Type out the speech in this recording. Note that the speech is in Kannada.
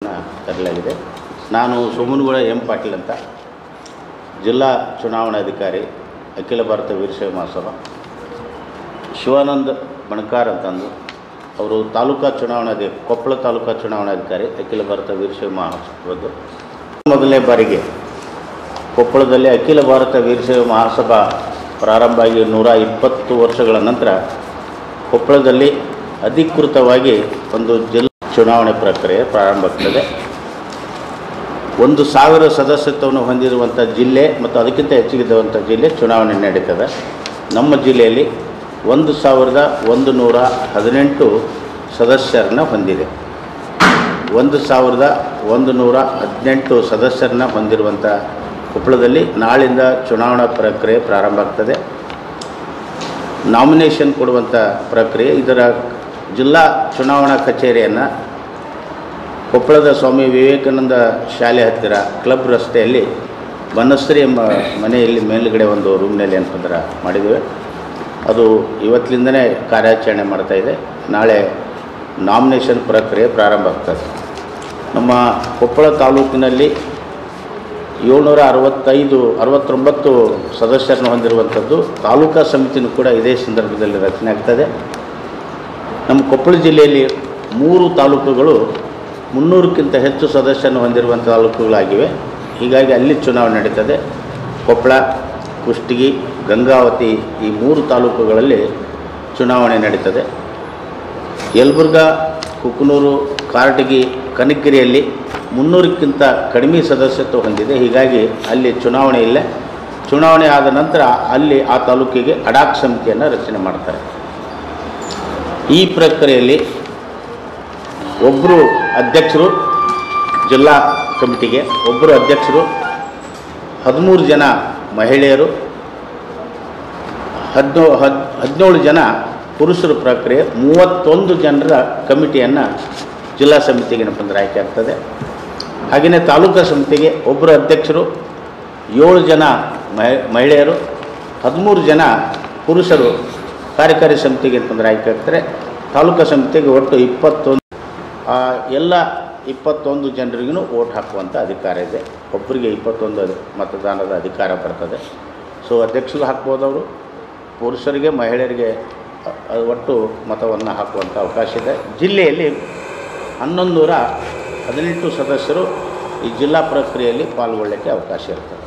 ತರಲಾಗಿದೆ. ನಾನು ಸೋಮನಗೌಡ ಎಂ ಪಾಟೀಲ್ ಅಂತ, ಜಿಲ್ಲಾ ಚುನಾವಣಾಧಿಕಾರಿ, ಅಖಿಲ ಭಾರತ ವೀರಶೈವ ಮಹಾಸಭಾ. ಶಿವಾನಂದ ಬಣಕಾರ್ ಅಂತಂದು ಅವರು ಕೊಪ್ಪಳ ತಾಲೂಕಾ ಚುನಾವಣಾಧಿಕಾರಿ, ಅಖಿಲ ಭಾರತ ವೀರಶೈವ ಮಹಾಸಭಾದ್ದು. ಮೊದಲನೇ ಬಾರಿಗೆ ಕೊಪ್ಪಳದಲ್ಲಿ ಅಖಿಲ ಭಾರತ ವೀರಶೈವ ಮಹಾಸಭಾ ಪ್ರಾರಂಭ ಆಗಿ 120 ವರ್ಷಗಳ ನಂತರ ಕೊಪ್ಪಳದಲ್ಲಿ ಅಧಿಕೃತವಾಗಿ ಒಂದು ಜಿಲ್ಲಾ ಚುನಾವಣೆ ಪ್ರಕ್ರಿಯೆ ಪ್ರಾರಂಭ ಆಗ್ತದೆ. 1000 ಸದಸ್ಯತ್ವವನ್ನು ಹೊಂದಿರುವಂಥ ಜಿಲ್ಲೆ ಮತ್ತು ಅದಕ್ಕಿಂತ ಹೆಚ್ಚಿಗಿರುವಂಥ ಜಿಲ್ಲೆ ಚುನಾವಣೆ ನಡೀತದೆ. ನಮ್ಮ ಜಿಲ್ಲೆಯಲ್ಲಿ 1118 ಸದಸ್ಯರನ್ನು ಹೊಂದಿದೆ. 1118 ಸದಸ್ಯರನ್ನು ಹೊಂದಿರುವಂಥ ಕೊಪ್ಪಳದಲ್ಲಿ ನಾಳಿಂದ ಚುನಾವಣಾ ಪ್ರಕ್ರಿಯೆ ಪ್ರಾರಂಭ ಆಗ್ತದೆ. ನಾಮಿನೇಷನ್ ಕೊಡುವಂಥ ಪ್ರಕ್ರಿಯೆ. ಇದರ ಜಿಲ್ಲಾ ಚುನಾವಣಾ ಕಚೇರಿಯನ್ನು ಕೊಪ್ಪಳದ ಸ್ವಾಮಿ ವಿವೇಕಾನಂದ ಶಾಲೆ ಹತ್ತಿರ ಕ್ಲಬ್ ರಸ್ತೆಯಲ್ಲಿ ಬನಶ್ರೀ ಎಂಬ ಮನೆಯಲ್ಲಿ ಮೇಲುಗಡೆ ಒಂದು ರೂಮ್ನಲ್ಲಿ ಏನಂತಂದ್ರೆ ಮಾಡಿದ್ದೇವೆ. ಅದು ಇವತ್ತಿನಿಂದನೇ ಕಾರ್ಯಾಚರಣೆ ಮಾಡ್ತಾಯಿದೆ. ನಾಳೆ ನಾಮಿನೇಷನ್ ಪ್ರಕ್ರಿಯೆ ಪ್ರಾರಂಭ ಆಗ್ತದೆ. ನಮ್ಮ ಕೊಪ್ಪಳ ತಾಲೂಕಿನಲ್ಲಿ 769 ಸದಸ್ಯರನ್ನು ಹೊಂದಿರುವಂಥದ್ದು. ತಾಲೂಕಾ ಸಮಿತಿನೂ ಕೂಡ ಇದೇ ಸಂದರ್ಭದಲ್ಲಿ ರಚನೆ ಆಗ್ತದೆ. ನಮ್ಮ ಕೊಪ್ಪಳ ಜಿಲ್ಲೆಯಲ್ಲಿ 3 ತಾಲೂಕುಗಳು 300ಕ್ಕಿಂತ ಹೆಚ್ಚು ಸದಸ್ಯರನ್ನು ಹೊಂದಿರುವಂಥ ತಾಲೂಕುಗಳಾಗಿವೆ. ಹೀಗಾಗಿ ಅಲ್ಲಿ ಚುನಾವಣೆ ನಡೀತದೆ. ಕೊಪ್ಪಳ, ಕುಷ್ಟಗಿ, ಗಂಗಾವತಿ ಈ 3 ತಾಲೂಕುಗಳಲ್ಲಿ ಚುನಾವಣೆ ನಡೀತದೆ. ಯಲಬುರ್ಗಾ, ಕುಕನೂರು, ಕಾರಟಗಿ, ಕನಕಗಿರಿಯಲ್ಲಿ 300ಕ್ಕಿಂತ ಕಡಿಮೆ ಸದಸ್ಯತ್ವ ಹೊಂದಿದೆ. ಹೀಗಾಗಿ ಅಲ್ಲಿ ಚುನಾವಣೆ ಇಲ್ಲ. ಚುನಾವಣೆ ಆದ ನಂತರ ಅಲ್ಲಿ ಆ ತಾಲೂಕಿಗೆ ಅಡಾಕ್ ಸಮಿತಿಯನ್ನು ರಚನೆ ಮಾಡ್ತಾರೆ. ಈ ಪ್ರಕ್ರಿಯೆಯಲ್ಲಿ ಒಬ್ಬರು ಅಧ್ಯಕ್ಷರು, ಜಿಲ್ಲಾ ಕಮಿಟಿಗೆ ಒಬ್ಬರು ಅಧ್ಯಕ್ಷರು, 13 ಜನ ಮಹಿಳೆಯರು, 17 ಜನ ಪುರುಷರು ಪ್ರಕ್ರಿಯೆ, 31 ಜನರ ಕಮಿಟಿಯನ್ನು ಜಿಲ್ಲಾ ಸಮಿತಿಗೆ ಆಯ್ಕೆ ಆಗ್ತದೆ. ಹಾಗೆಯೇ ತಾಲೂಕಾ ಸಮಿತಿಗೆ ಒಬ್ಬರು ಅಧ್ಯಕ್ಷರು, 7 ಜನ ಮಹಿಳೆಯರು, 13 ಜನ ಪುರುಷರು ಕಾರ್ಯಕಾರಿ ಸಮಿತಿಗೆ ಆಯ್ಕೆ ಆಗ್ತಾರೆ. ತಾಲೂಕಾ ಸಮಿತಿಗೆ ಒಟ್ಟು 21 ಎಲ್ಲ 21 ಜನರಿಗೂ ವೋಟ್ ಹಾಕುವಂಥ ಅಧಿಕಾರ ಇದೆ. ಒಬ್ಬರಿಗೆ 21 ಮತದಾನದ ಅಧಿಕಾರ ಬರ್ತದೆ. ಸೊ ಅಧ್ಯಕ್ಷರು ಹಾಕ್ಬೋದು, ಅವರು ಪುರುಷರಿಗೆ ಮಹಿಳೆಯರಿಗೆ ಒಟ್ಟು ಮತವನ್ನು ಹಾಕುವಂಥ ಅವಕಾಶ ಇದೆ. ಜಿಲ್ಲೆಯಲ್ಲಿ 1118 ಸದಸ್ಯರು ಈ ಜಿಲ್ಲಾ ಪ್ರಕ್ರಿಯೆಯಲ್ಲಿ ಪಾಲ್ಗೊಳ್ಳಲಿಕ್ಕೆ ಅವಕಾಶ ಇರ್ತದೆ.